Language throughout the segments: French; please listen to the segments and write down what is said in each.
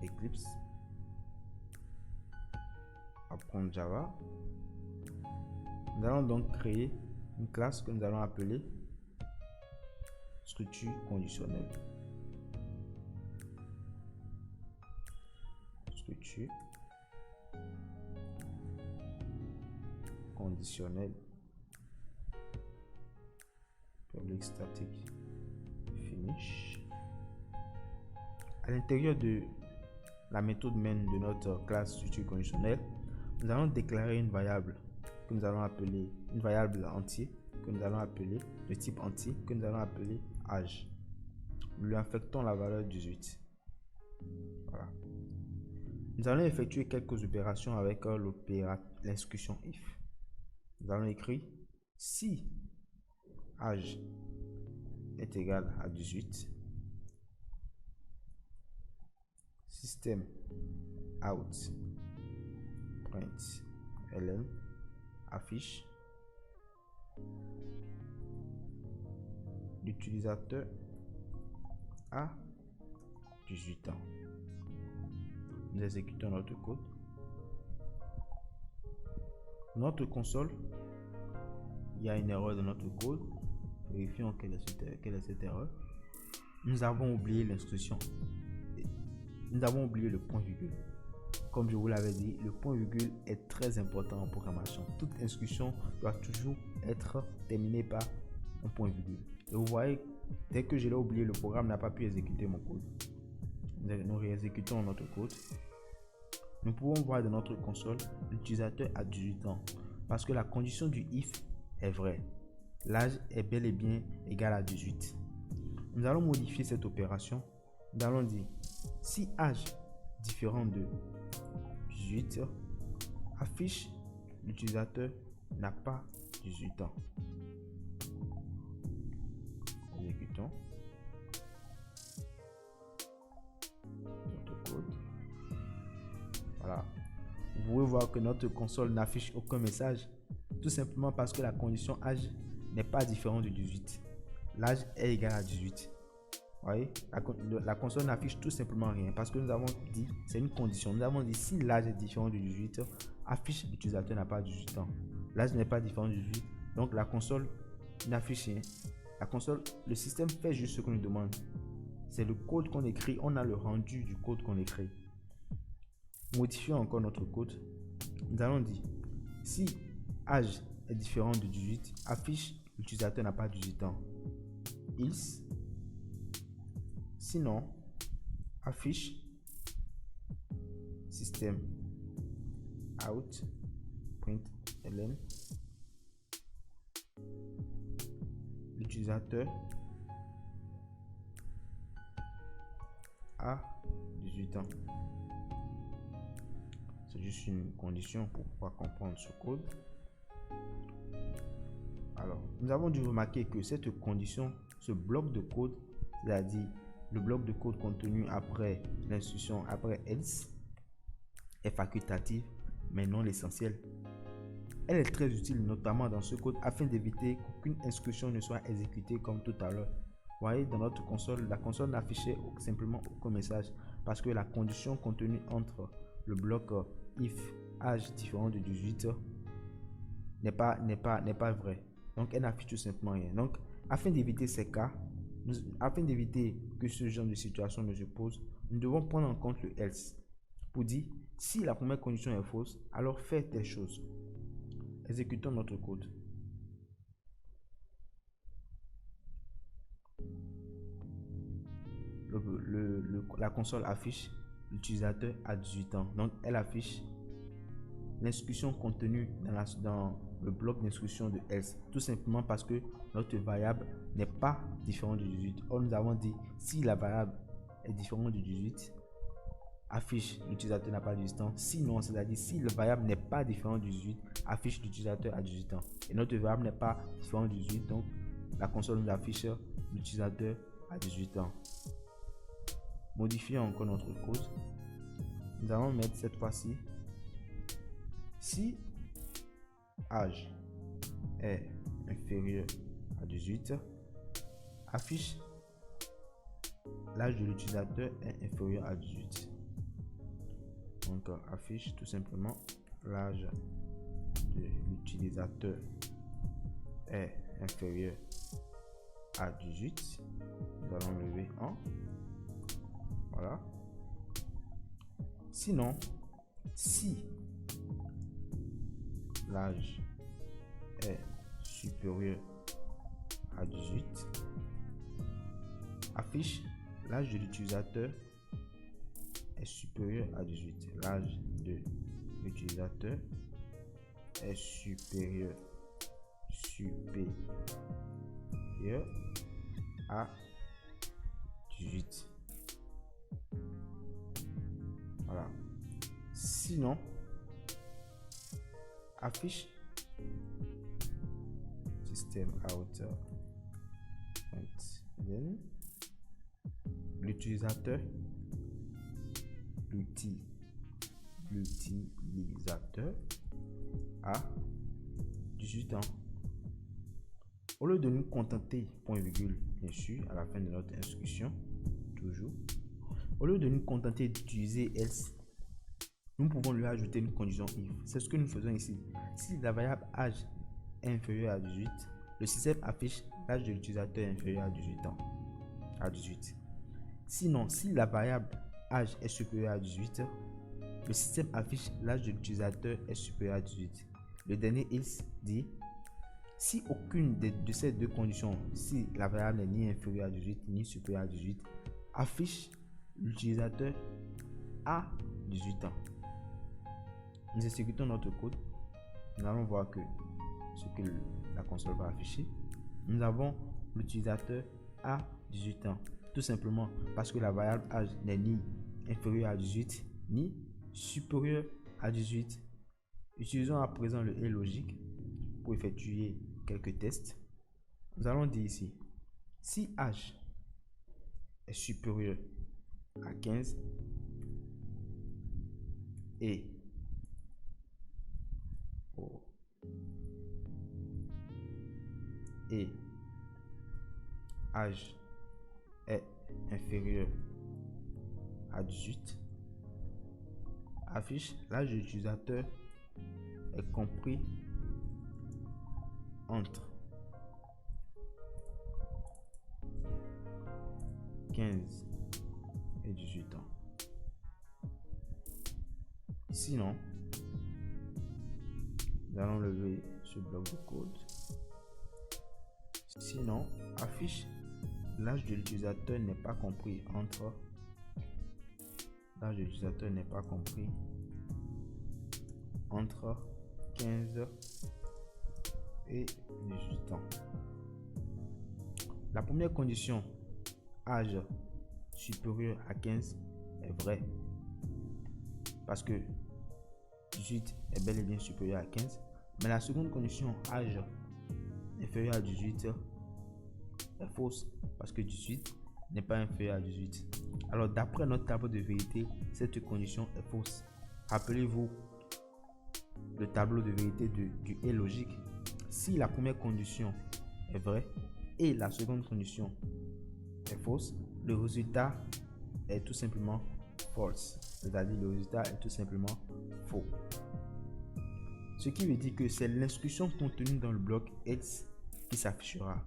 Eclipse, apprendre Java. Nous allons donc créer une classe que nous allons appeler structure conditionnelle. Structure conditionnelle. Public static finish. À l'intérieur de la méthode main de notre classe structure conditionnelle, nous allons déclarer une variable que nous allons appeler une variable entier que nous allons appeler de type entier que nous allons appeler âge. Nous lui affectons la valeur 18. Voilà. Nous allons effectuer quelques opérations avec l'instruction if. Nous allons écrire si âge est égal à 18, système out print ln affiche l'utilisateur a 18 ans. Nous exécutons notre code. Notre console, il y a une erreur dans notre code. Vérifions quelle est cette erreur. Nous avons oublié l'instruction. Nous avons oublié le point virgule. Comme je vous l'avais dit, le point virgule est très important en programmation. Toute instruction doit toujours être terminée par un point virgule. Et vous voyez, dès que je l'ai oublié, le programme n'a pas pu exécuter mon code. Nous réexécutons notre code. Nous pouvons voir dans notre console l'utilisateur a 18 ans parce que la condition du if est vraie. L'âge est bel et bien égal à 18. Nous allons modifier cette opération. Nous allons dire si âge différent de 18 affiche l'utilisateur n'a pas 18 ans. Exécutons notre code. Voilà. Vous pouvez voir que notre console n'affiche aucun message tout simplement parce que la condition âge n'est pas différente de 18. L'âge est égal à 18. Vous voyez, la console n'affiche tout simplement rien parce que nous avons dit, c'est une condition. Nous avons dit si l'âge est différent de 18, affiche l'utilisateur n'a pas 18 ans. L'âge n'est pas différent de 18, donc la console n'affiche rien. La console, le système fait juste ce qu'on nous demande. C'est le code qu'on écrit, on a le rendu du code qu'on écrit. Modifions encore notre code. Nous allons dire si âge est différent de 18, affiche l'utilisateur n'a pas 18 ans. Else, sinon, affiche système out print ln l'utilisateur a 18 ans. C'est juste une condition pour pouvoir comprendre ce code. Alors, nous avons dû remarquer que cette condition, ce bloc de code, c'est-à-dire le bloc de code contenu après l'instruction, après else, est facultative, mais non l'essentiel. Elle est très utile, notamment dans ce code, afin d'éviter qu'aucune instruction ne soit exécutée comme tout à l'heure. Vous voyez, dans notre console, la console n'affichait simplement aucun message parce que la condition contenue entre le bloc if âge différent de 18 n'est pas vrai. Donc, elle n'affiche tout simplement rien. Donc, afin d'éviter ces cas, afin d'éviter que ce genre de situation ne se pose, nous devons prendre en compte le else pour dire si la première condition est fausse, alors fais telle chose. Exécutons notre code. La console affiche l'utilisateur a 18 ans. Donc, elle affiche l'instruction contenue dans le bloc d'instruction de else. Tout simplement parce que notre variable n'est pas différente de 18. Or, nous avons dit si la variable est différente de 18, affiche l'utilisateur n'a pas 18 ans. Sinon, c'est-à-dire si la variable n'est pas différente de 18, affiche l'utilisateur à 18 ans. Et notre variable n'est pas différente de 18, donc la console nous affiche l'utilisateur à 18 ans. Modifions encore notre code. Nous allons mettre cette fois-ci si âge est inférieur à 18, affiche l'âge de l'utilisateur est inférieur à 18. Donc affiche tout simplement l'âge de l'utilisateur est inférieur à 18. Nous allons lever 1. Voilà. Sinon, si l'âge est supérieur à 18, affiche l'âge de l'utilisateur est supérieur à 18. L'âge de l'utilisateur est supérieur à 18. Voilà. Sinon, affiche système out l'utilisateur a 18 ans. Au lieu de nous contenter, point virgule, bien sûr, à la fin de notre instruction, toujours, au lieu de nous contenter d'utiliser else, nous pouvons lui ajouter une condition if. C'est ce que nous faisons ici. Si la variable âge est inférieure à 18, le système affiche l'âge de l'utilisateur inférieur à 18 ans. À 18. Sinon, si la variable âge est supérieur à 18, le système affiche l'âge de l'utilisateur est supérieur à 18. Le dernier else dit si aucune de ces deux conditions, si la variable n'est ni inférieure à 18 ni supérieure à 18, affiche l'utilisateur à 18 ans. Nous exécutons notre code. Nous allons voir que ce que la console va afficher. Nous avons l'utilisateur à 18 ans. Tout simplement parce que la variable âge n'est ni inférieure à 18 ni supérieure à 18. Utilisons à présent le et logique pour effectuer quelques tests. Nous allons dire ici, si âge est supérieur à 15 et âge est inférieur à 18, affiche l'âge de l'utilisateur est compris entre 15 et 18 ans. Sinon, nous allons lever ce bloc de code. Sinon, affiche l'âge de l'utilisateur n'est pas compris entre entre 15 et 18 ans. La première condition, âge supérieur à 15, est vraie parce que 18 est bel et bien supérieur à 15. Mais la seconde condition, âge inférieur à 18, est fausse parce que 18 n'est pas inférieur à 18. Alors d'après notre tableau de vérité, cette condition est fausse. Rappelez-vous le tableau de vérité du et logique. Si la première condition est vraie et la seconde condition est fausse, le résultat est tout simplement false. C'est-à-dire le résultat est tout simplement faux. Ce qui veut dire que c'est l'instruction contenue dans le bloc else qui s'affichera.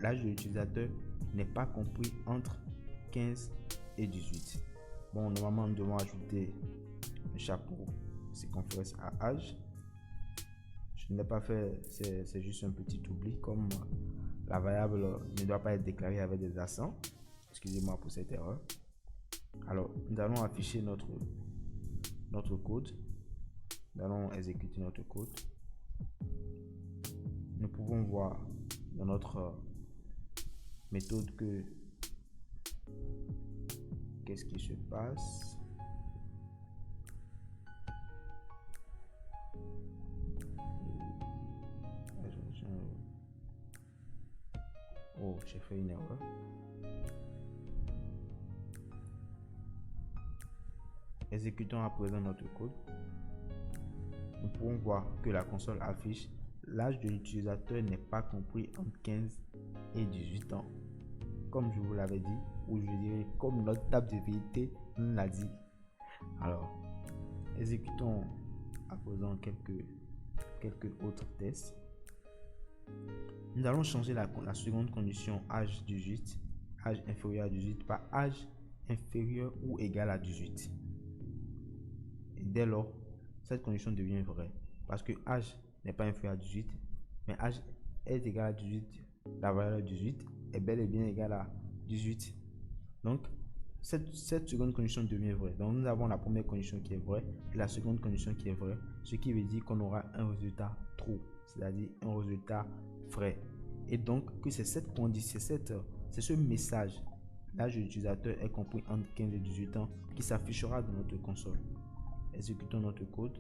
L'âge de l'utilisateur n'est pas compris entre 15 et 18. Bon, normalement, nous devons ajouter un chapeau circonflexe à âge. Je ne l'ai pas fait, c'est juste un petit oubli, comme la variable ne doit pas être déclarée avec des accents. Excusez-moi pour cette erreur. Alors, nous allons afficher notre code. Nous allons exécuter notre code. Nous pouvons voir dans notre méthode que qu'est-ce qui se passe. Oh, j'ai fait une erreur. Exécutons à présent notre code. Nous pouvons voir que la console affiche l'âge de l'utilisateur n'est pas compris entre 15 et 18 ans. Comme je vous l'avais dit, ou je dirais comme notre table de vérité nous l'a dit. Alors, exécutons à présent quelques autres tests. Nous allons changer la seconde condition âge 18, âge inférieur à 18 par âge inférieur ou égal à 18. Et dès lors, cette condition devient vraie parce que âge n'est pas inférieur à 18, mais âge est égal à 18, la valeur 18 est bel et bien égale à 18. Donc, cette seconde condition devient vraie. Donc, nous avons la première condition qui est vraie et la seconde condition qui est vraie, ce qui veut dire qu'on aura un résultat true, c'est-à-dire un résultat vrai. Et donc, que c'est cette condition, c'est ce message, l'âge de l'utilisateur est compris entre 15 et 18 ans, qui s'affichera dans notre console. Exécutons notre code.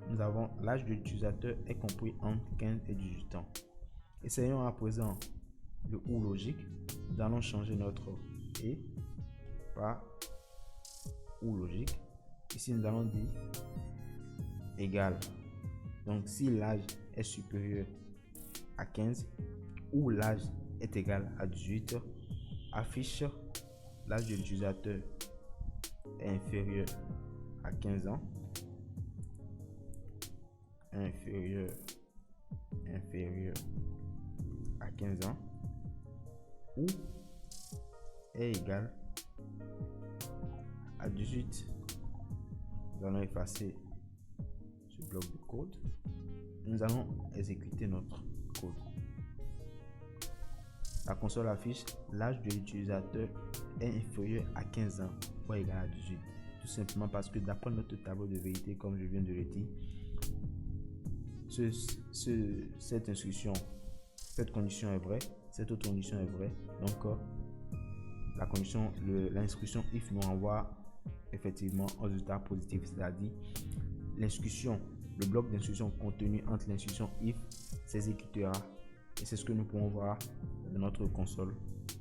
Nous avons l'âge de l'utilisateur est compris entre 15 et 18 ans. Essayons à présent le ou logique. Nous allons changer notre et par ou logique. Ici, nous allons dire égal. Donc, si l'âge est supérieur à 15 ou l'âge est égal à 18, affiche l'âge de l'utilisateur est inférieur à 15 ans, inférieur à 15 ans, ou est égal à 18. Nous allons effacer ce bloc de code. Nous allons exécuter notre code. La console affiche l'âge de l'utilisateur est inférieur à 15 ans ou égal à 18. Tout simplement parce que d'après notre tableau de vérité, comme je viens de le dire, cette instruction, cette condition est vraie, cette autre condition est vraie. Donc, l'instruction if nous renvoie effectivement un résultat positif, c'est-à-dire l'instruction, le bloc d'instruction contenu entre l'instruction if s'exécutera, et c'est ce que nous pouvons voir dans notre console